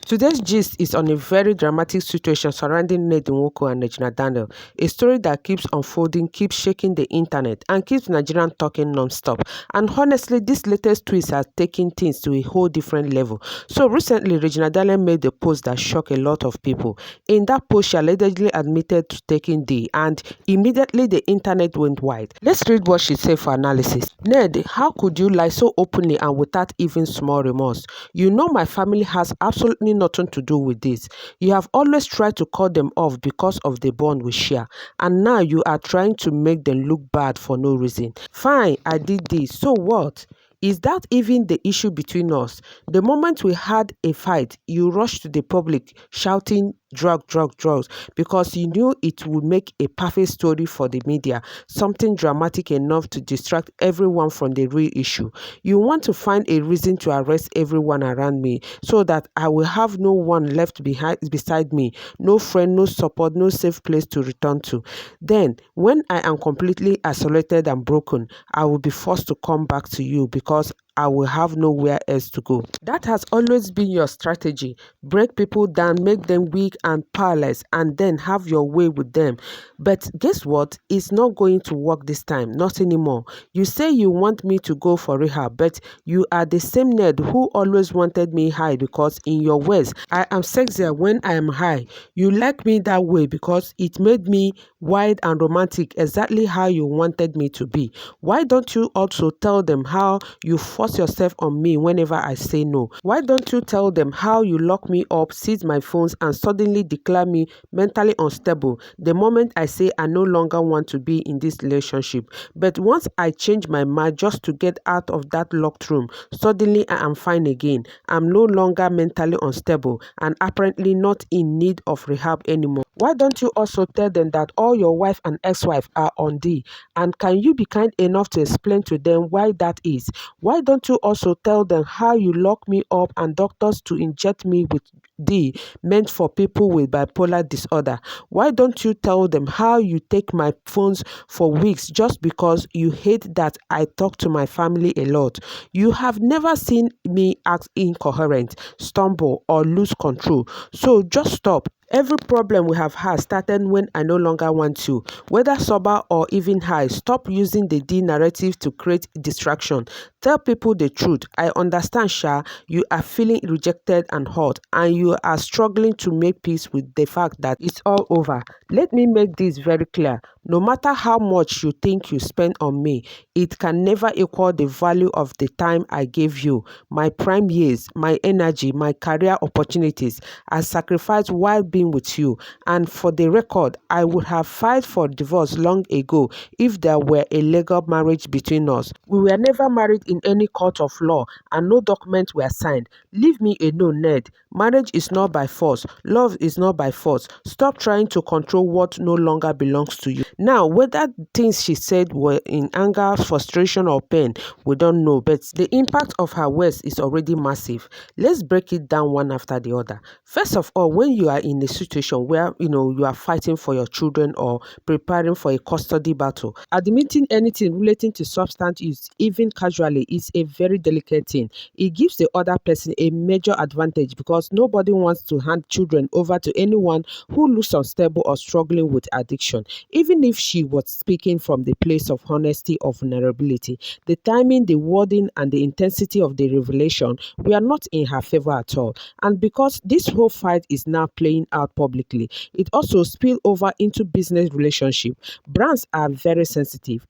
Today's gist is on a very dramatic situation surrounding Ned Nwoko and Regina, a story that keeps unfolding, keeps shaking the internet, and keeps Nigerians talking non-stop. And honestly, this latest twist has taken things to a whole different level. So recently, Regina made a post that shocked a lot of people. In that post, she allegedly admitted to taking D, and immediately the internet went wild. Let's read what she said for analysis. Ned, how could you lie so openly and without even small remorse? You know my family has absolutely nothing to do with this. You have always tried to cut them off because of the bond we share, and now you are trying to make them look bad for no reason. Fine, I did this, so what? Is that even the issue between us? The moment we had a fight, you rushed to the public shouting drugs, because you knew it would make a perfect story for the media, something dramatic enough to distract everyone from the real issue. You want to find a reason to arrest everyone around me so that I will have no one left beside me, no friend, no support, no safe place to return to. Then, when I am completely isolated and broken, I will be forced to come back to you because I will have nowhere else to go. That has always been your strategy. Break people down, make them weak and powerless, and then have your way with them. But guess what? It's not going to work this time. Not anymore. You say you want me to go for rehab, but you are the same Ned who always wanted me high because in your words, I am sexier when I am high. You like me that way because it made me wild and romantic, exactly how you wanted me to be. Why don't you also tell them how you force yourself on me whenever I say no? Why don't you tell them how you lock me up, seize my phones, and suddenly declare me mentally unstable the moment I say I no longer want to be in this relationship? But once I change my mind just to get out of that locked room, suddenly I am fine again. I'm no longer mentally unstable and apparently not in need of rehab anymore. Why don't you also tell them that all your wife and ex-wife are on D? And can you be kind enough to explain to them why that is? Why don't you also tell them how you lock me up and doctors to inject me with D meant for people with bipolar disorder? Why don't you tell them how you take my phones for weeks just because you hate that I talk to my family a lot? You have never seen me act incoherent, stumble, or lose control. So just stop. Every problem we have had started when I no longer want you, whether sober or even high. Stop using the D narrative to create distraction. Tell people the truth. I understand, Sha, you are feeling rejected and hurt, and you are struggling to make peace with the fact that it's all over. Let me make this very clear. No matter how much you think you spend on me, it can never equal the value of the time I gave you, my prime years, my energy, my career opportunities. I sacrificed while being with you, and for the record, I would have filed for divorce long ago if there were a legal marriage between us. We were never married in any court of law, and no documents were signed. Leave me alone, Ned. Marriage is not by force. Love is not by force. Stop trying to control what no longer belongs to you. Now, whether things she said were in anger, frustration, or pain, we don't know, but the impact of her words is already massive. Let's break it down one after the other. First of all, when you are in a situation where you are fighting for your children or preparing for a custody battle, admitting anything relating to substance use, even casually, is a very delicate thing. It gives the other person a major advantage because nobody wants to hand children over to anyone who looks unstable or struggling with addiction. Even if she was speaking from the place of honesty or vulnerability, the timing, the wording, and the intensity of the revelation were not in her favor at all. And because this whole fight is now playing out publicly, it also spilled over into business relationship. Brands are very sensitive.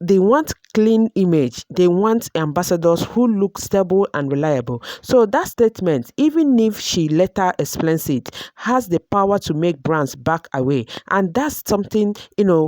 They want clean image. They want ambassadors who look stable and reliable. So that statement, even if she later explains it, has the power to make brands back away. And that's something,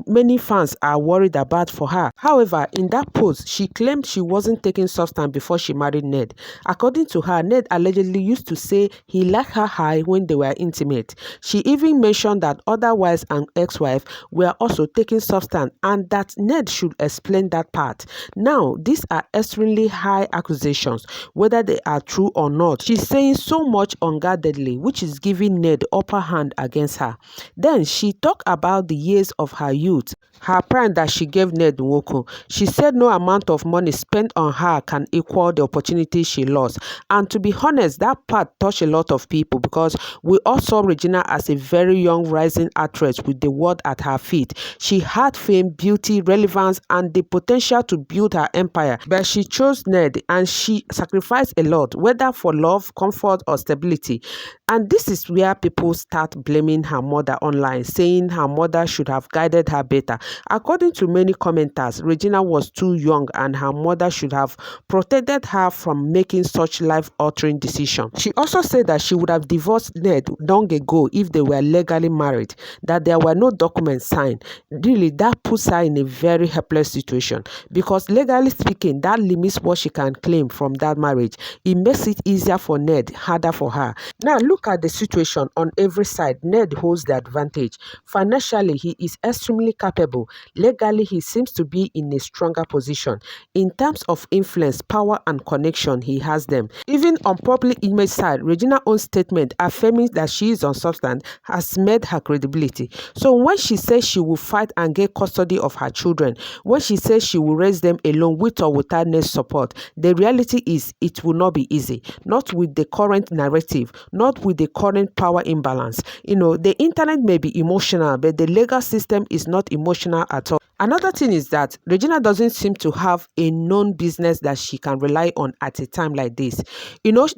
many fans are worried about for her. However, in that post, she claimed she wasn't taking substance before she married Ned. According to her, Ned allegedly used to say he liked her high when they were intimate. She even mentioned that other wives and ex-wives were also taking substance and that Ned should explain that part. Now, these are extremely high accusations, whether they are true or not. She's saying so much unguardedly, which is giving Ned upper hand against her. Then she talked about the years of her youth, her prime that she gave Ned Nwoko. She said no amount of money spent on her can equal the opportunity she lost. And to be honest, that part touched a lot of people because we all saw Regina as a very young rising actress with the world at her feet. She had fame, beauty, relevance, and the potential to build her empire. But she chose Ned and she sacrificed a lot, whether for love, comfort, or stability. And this is where people start blaming her mother online, saying her mother should have guided her better. According to many commenters, Regina was too young and her mother should have protected her from making such life-altering decisions. She also said that she would have divorced Ned long ago if they were legally married, that there were no documents signed. Really, that puts her in a very helpless situation because legally speaking, that limits what she can claim from that marriage. It makes it easier for Ned, harder for her. Now, look at the situation on every side. Ned holds the advantage. Financially, he is extremely capable. Legally, he seems to be in a stronger position. In terms of influence, power, and connection, he has them. Even on public image side, Regina's own statement affirming that she is unsubstantiated has made her credibility. So when she says she will fight and get custody of her children, when she says she will raise them alone with or without Ned's support, the reality is it will not be easy. Not with the current narrative, not with the current power imbalance. The internet may be emotional, but the legal system is not emotional at all. Another thing is that Regina doesn't seem to have a known business that she can rely on at a time like this.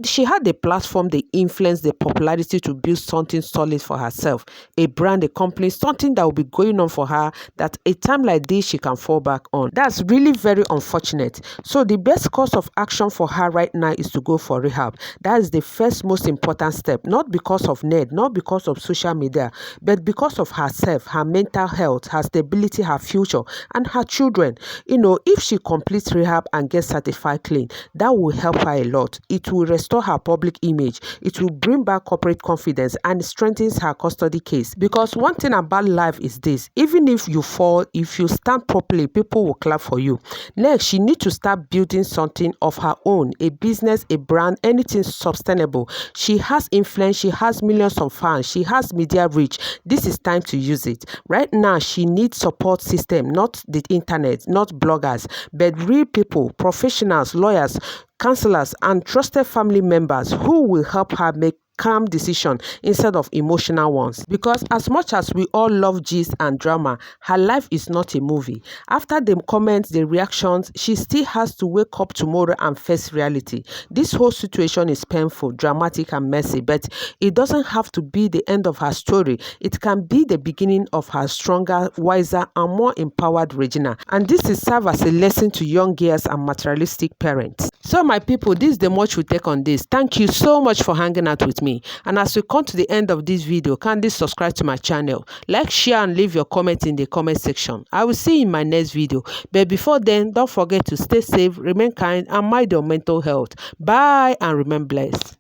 She had the platform, the influence, the popularity to build something solid for herself, a brand, a company, something that will be going on for her that a time like this she can fall back on. That's really very unfortunate. So the best course of action for her right now is to go for rehab. That is the first most important step, not because of Ned, not because of social media, but because of herself, her mental health, her stability, her future, and her children. If she completes rehab and gets certified clean, that will help her a lot. It will restore her public image. It will bring back corporate confidence and strengthens her custody case. Because one thing about life is this: even if you fall, if you stand properly, people will clap for you. Next, she needs to start building something of her own, a business, a brand, anything sustainable. She has influence, she has millions of fans, she has media reach. This is time to use it. Right now, she needs support system, not the internet, not bloggers, but real people, professionals, lawyers, counselors, and trusted family members who will help her make calm decision instead of emotional ones. Because as much as we all love gist and drama, her life is not a movie. After the comments, the reactions, she still has to wake up tomorrow and face reality. This whole situation is painful, dramatic, and messy, but it doesn't have to be the end of her story. It can be the beginning of her stronger, wiser, and more empowered Regina. And this is serve as a lesson to young girls and materialistic parents. So my people, this is the much we take on this. Thank you so much for hanging out with me. And as we come to the end of this video, kindly subscribe to my channel, like, share, and leave your comment in the comment section. I will see you in my next video. But before then, don't forget to stay safe, remain kind, and mind your mental health. Bye and remain blessed.